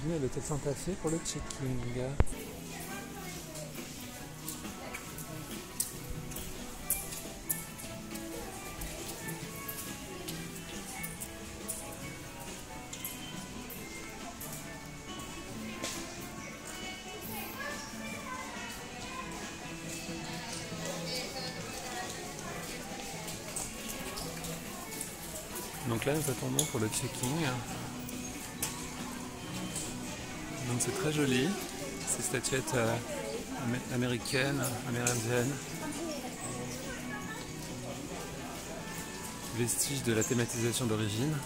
venu à l'hôtel Santa Fe pour le check-in. Donc là nous attendons pour le check-in. Donc c'est très joli, ces statuettes américaines, amérindiennes. Vestiges de la thématisation d'origine.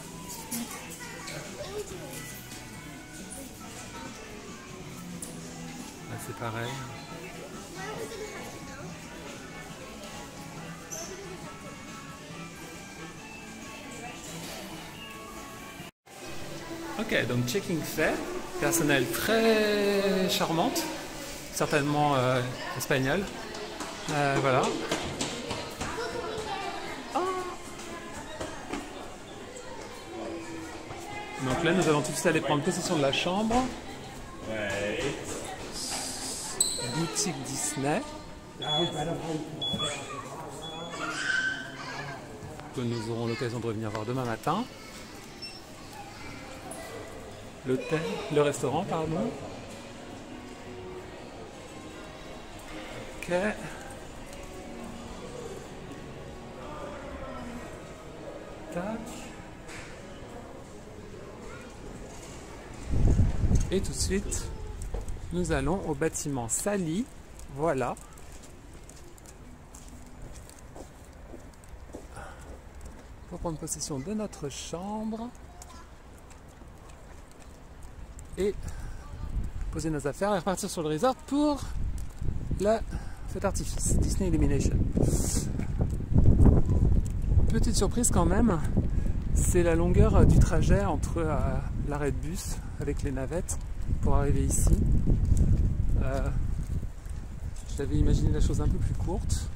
Là c'est pareil. Ok, donc checking fait. Personnel très charmante, certainement espagnole. Voilà. Donc là, nous allons tous aller prendre possession de la chambre. Boutique Disney. Que nous aurons l'occasion de revenir voir demain matin. L'hôtel, le restaurant, pardon. Ok. Tac. Et tout de suite, nous allons au bâtiment Sally. Voilà. Pour prendre possession de notre chambre. Et poser nos affaires et repartir sur le resort pour la fête artifice Disney Illumination. Petite surprise quand même, c'est la longueur du trajet entre l'arrêt de bus avec les navettes pour arriver ici. J'avais imaginé la chose un peu plus courte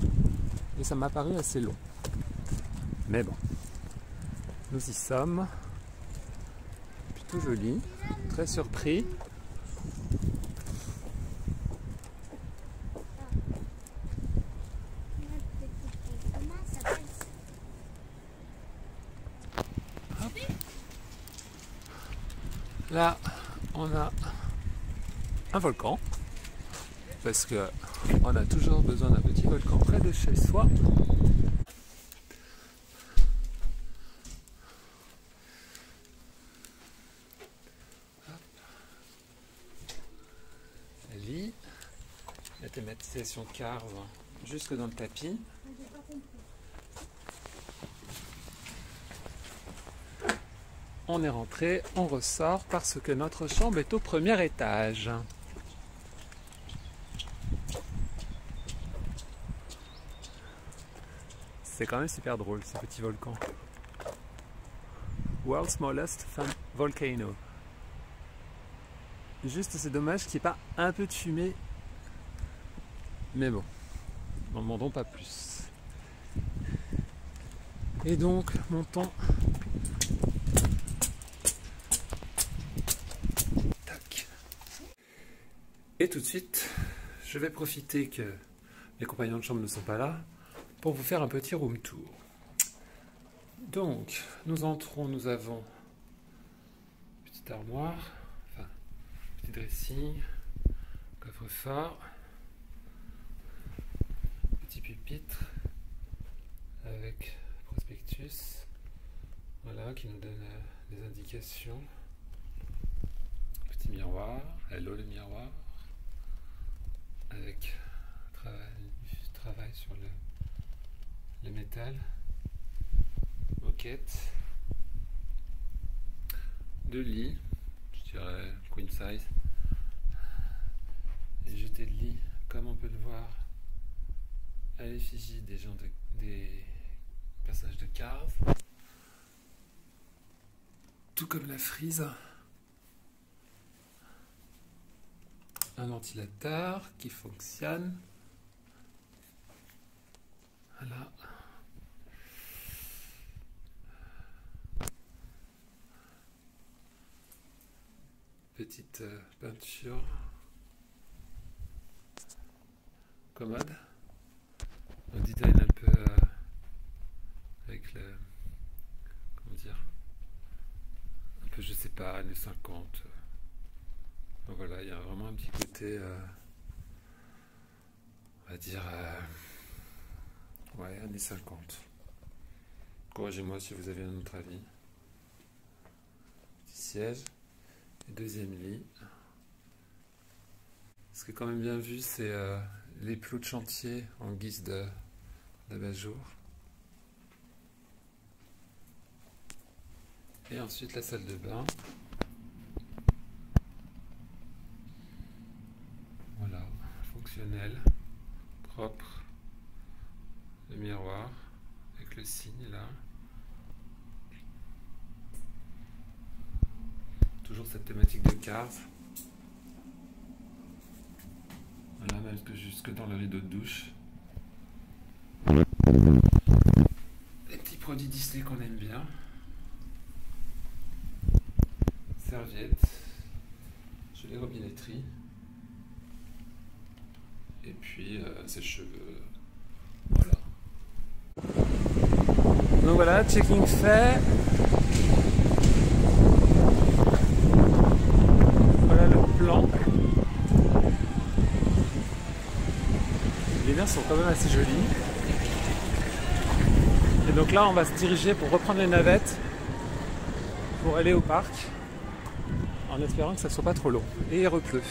et ça m'a paru assez long. Mais bon, nous y sommes. Plutôt joli. Très surpris. Hop. Là, on a un volcan. Parce que on a toujours besoin d'un petit volcan près de chez soi. La thématisation carve jusque dans le tapis. On est rentré, on ressort parce que notre chambre est au premier étage. C'est quand même super drôle ce petit volcan. World's Smallest Volcano. Juste c'est dommage qu'il n'y ait pas un peu de fumée. Mais bon, n'en demandons pas plus. Et donc, montons. Tac. Et tout de suite, je vais profiter que mes compagnons de chambre ne sont pas là pour vous faire un petit room tour. Donc, nous entrons, nous avons une petite armoire, enfin, petit dressing, coffre-fort. Petit pupitre avec prospectus, voilà, qui nous donne des indications. Petit miroir, hello le miroir, avec travail sur le métal, moquette, deux lits, je dirais queen size, et jeté de lit, comme on peut le voir à l'effigie des personnages de Cars, tout comme la frise. Un ventilateur qui fonctionne. Voilà. petite peinture commode, un design un peu avec le, comment dire, un peu je sais pas, années 50. Donc voilà, il y a vraiment un petit côté, on va dire, ouais, années 50. Corrigez-moi si vous avez un autre avis. Petit siège et deuxième lit. Ce qui est quand même bien vu, c'est les plots de chantier en guise d'abat-jour. Et ensuite la salle de bain. Voilà, fonctionnel, propre. Le miroir avec le signe là. Toujours cette thématique de cave. Voilà, même que jusque dans le rideau de douche. Des petits produits Disney qu'on aime bien. Serviettes. Gelée robinetterie. Et puis sèche-cheveux. Voilà. Donc voilà, checking fait. Voilà le plan. Les liens sont quand même assez jolis. Et donc là, on va se diriger pour reprendre les navettes pour aller au parc, en espérant que ça ne soit pas trop long. Et il repleut.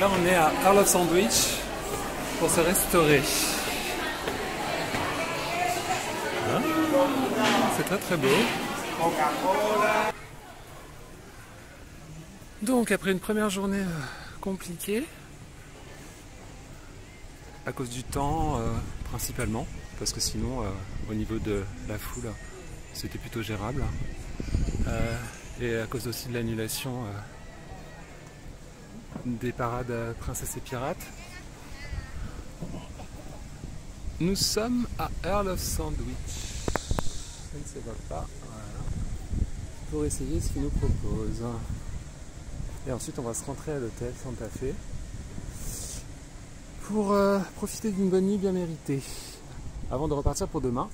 Là on est à Earl of Sandwich pour se restaurer. Hein, c'est très très beau. Donc après une première journée compliquée, à cause du temps principalement, parce que sinon au niveau de la foule c'était plutôt gérable, et à cause aussi de l'annulation des parades Princesse et Pirates. Nous sommes à Earl of Sandwich. Ça ne se voit pas, voilà. Pour essayer ce qu'ils nous proposent. Et ensuite on va se rentrer à l'hôtel Santa Fe pour profiter d'une bonne nuit bien méritée. Avant de repartir pour demain.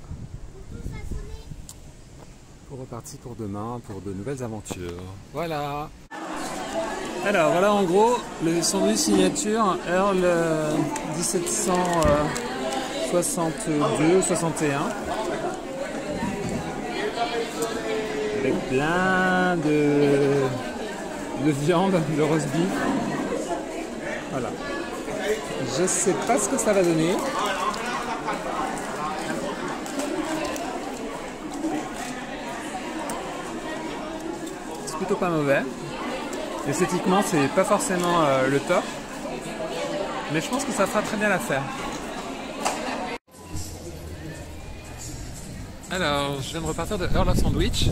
Pour repartir pour demain pour de nouvelles aventures. Voilà. Alors voilà en gros le sandwich signature Earl 1762-61 avec plein de viande, de roast beef. Voilà. Je sais pas ce que ça va donner. C'est plutôt pas mauvais. Esthétiquement, c'est pas forcément le top, mais je pense que ça fera très bien l'affaire. Alors, je viens de repartir de Earl of Sandwich.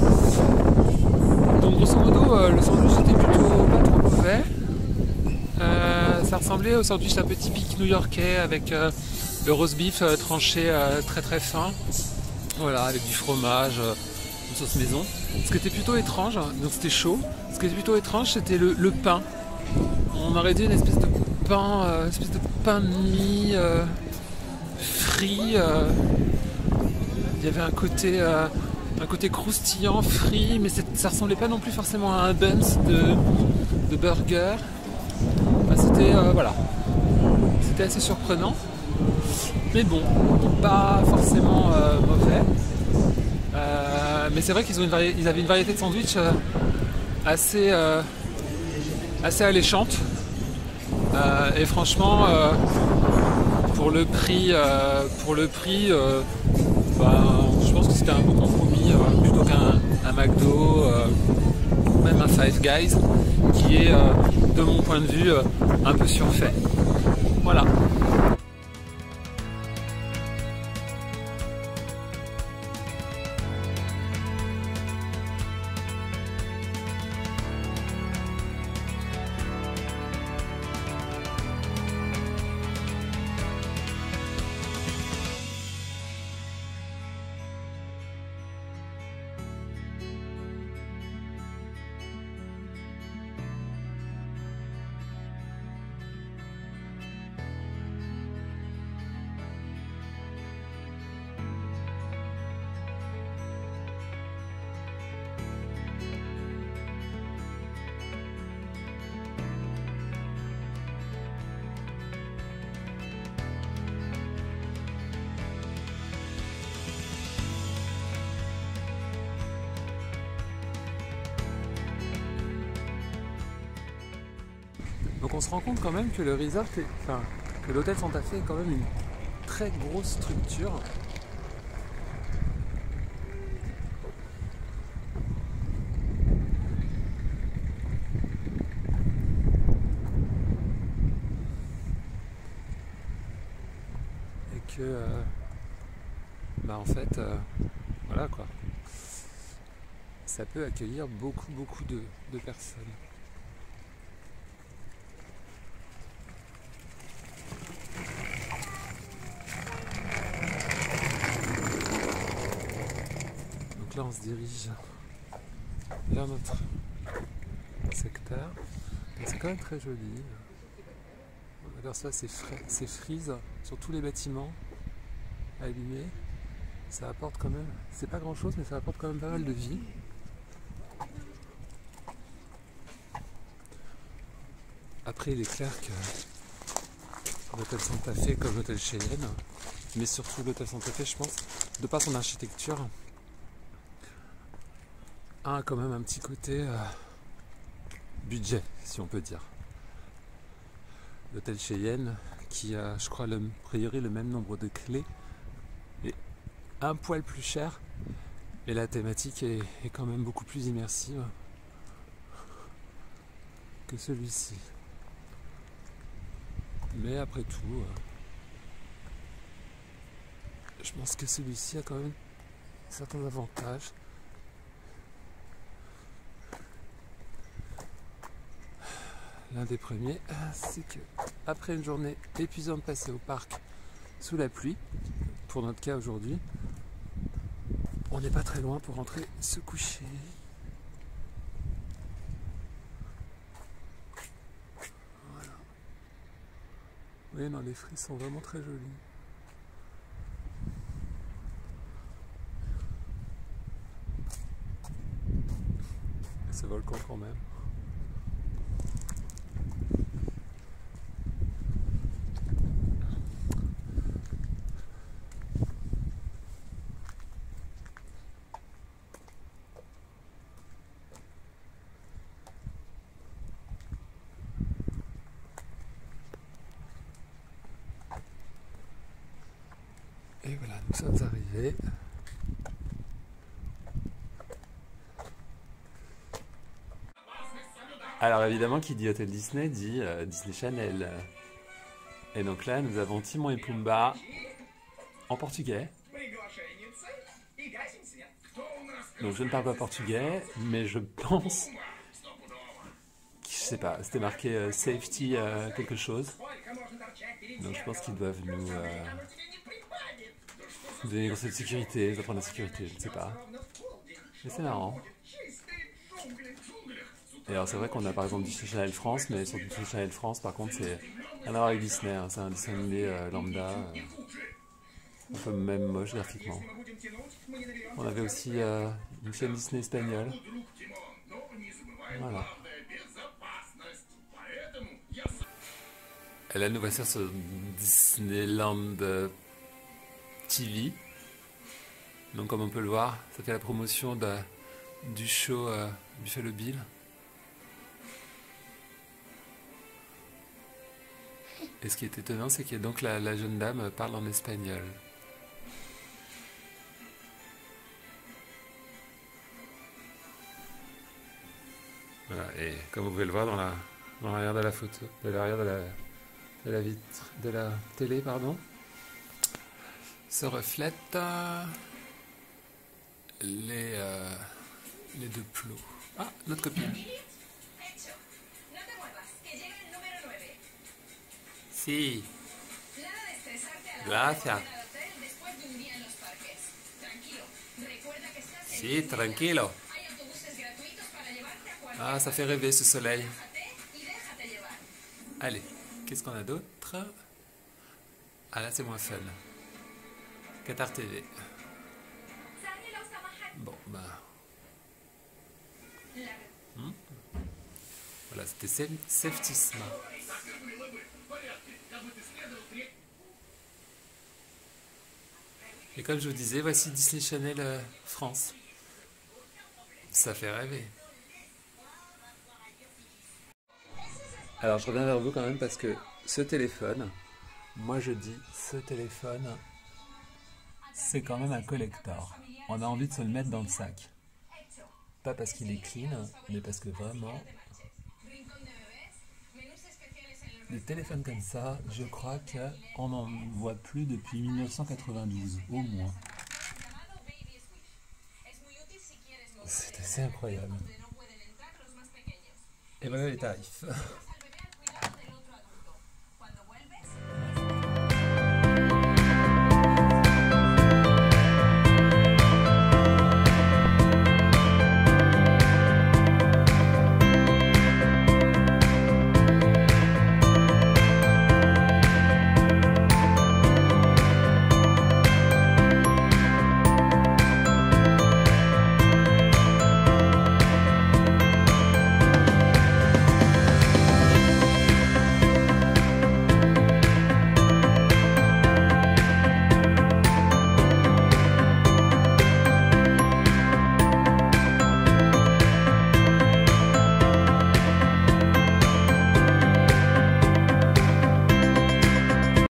Donc, grosso modo, le sandwich était plutôt pas trop mauvais. Ça ressemblait au sandwich un peu typique new-yorkais avec le roast beef tranché très très fin. Voilà, avec du fromage, une sauce maison. Ce qui était plutôt étrange, donc c'était chaud. Ce qui était plutôt étrange, c'était le pain. On aurait dit une espèce de pain de mie frit. Il y avait un côté croustillant, frit, mais ça ressemblait pas non plus forcément à un buns de burger. Enfin, c'était voilà, c'était assez surprenant, mais bon, pas forcément mauvais. Mais c'est vrai qu'ils avaient une variété de sandwich assez alléchante. Et franchement, pour le prix, je pense que c'était un bon compromis plutôt qu'un McDo, même un Five Guys, qui est, de mon point de vue, un peu surfait. Voilà. Donc on se rend compte quand même que le resort, que l'hôtel Santa Fe est quand même une très grosse structure. Et que, en fait, voilà quoi. Ça peut accueillir beaucoup de personnes. Là on se dirige vers notre secteur. C'est quand même très joli. On aperçoit ces frises sur tous les bâtiments allumés. Ça apporte quand même, c'est pas grand chose, mais ça apporte quand même pas mal de vie. Après il est clair que l'hôtel Santa Fe comme l'hôtel Cheyenne, mais surtout l'hôtel Santa Fe, je pense, de par son architecture, a quand même un petit côté budget, si on peut dire. l'hôtel Cheyenne, qui a, je crois, a priori le même nombre de clés, et un poil plus cher, et la thématique est quand même beaucoup plus immersive que celui-ci. Mais après tout, je pense que celui-ci a quand même certains avantages. L'un des premiers, c'est que après une journée épuisante passée au parc sous la pluie, pour notre cas aujourd'hui, on n'est pas très loin pour rentrer se coucher. Voilà. Oui, non, les frises sont vraiment très jolies. Et ce volcan quand même. Et voilà, nous sommes arrivés. Alors évidemment, qui dit Hôtel Disney dit Disney Channel. Et donc là, nous avons Timon et Pumba en portugais. Donc je ne parle pas portugais, mais je pense, je sais pas, c'était marqué safety quelque chose. Donc je pense qu'ils doivent nous donner des conseils de sécurité, nous apprendre la sécurité, je ne sais pas. Mais c'est marrant. Et alors c'est vrai qu'on a par exemple Disney Channel France, mais sur Disney Channel France par contre c'est rien à voir avec Disney, hein. C'est un dessin animé lambda, un peu même moche graphiquement. On avait aussi une chaîne Disney espagnole. Voilà. Et là nous voici sur Disneyland TV. Donc comme on peut le voir, ça fait la promotion du show Buffalo Bill. Et ce qui est étonnant, c'est que donc la jeune dame parle en espagnol. Voilà, et comme vous pouvez le voir dans l'arrière de la photo, de l'arrière de la vitre, de la télé, pardon, se reflètent les deux plots. Ah, notre copine. Si. Gracias. Si, tranquilo. Ah, ça fait rêver ce soleil. Allez, qu'est-ce qu'on a d'autre? Ah là, c'est moins fun. Qatar TV. Bon, bah... Voilà, c'était Safetisma. Et comme je vous disais, voici Disney Channel France. Ça fait rêver. Alors je reviens vers vous quand même parce que ce téléphone, moi je dis ce téléphone, c'est quand même un collector. On a envie de se le mettre dans le sac. Pas parce qu'il est clean, mais parce que vraiment, des téléphones comme ça, je crois qu'on n'en voit plus depuis 1992, au moins. C'est assez incroyable. Et voilà les tarifs.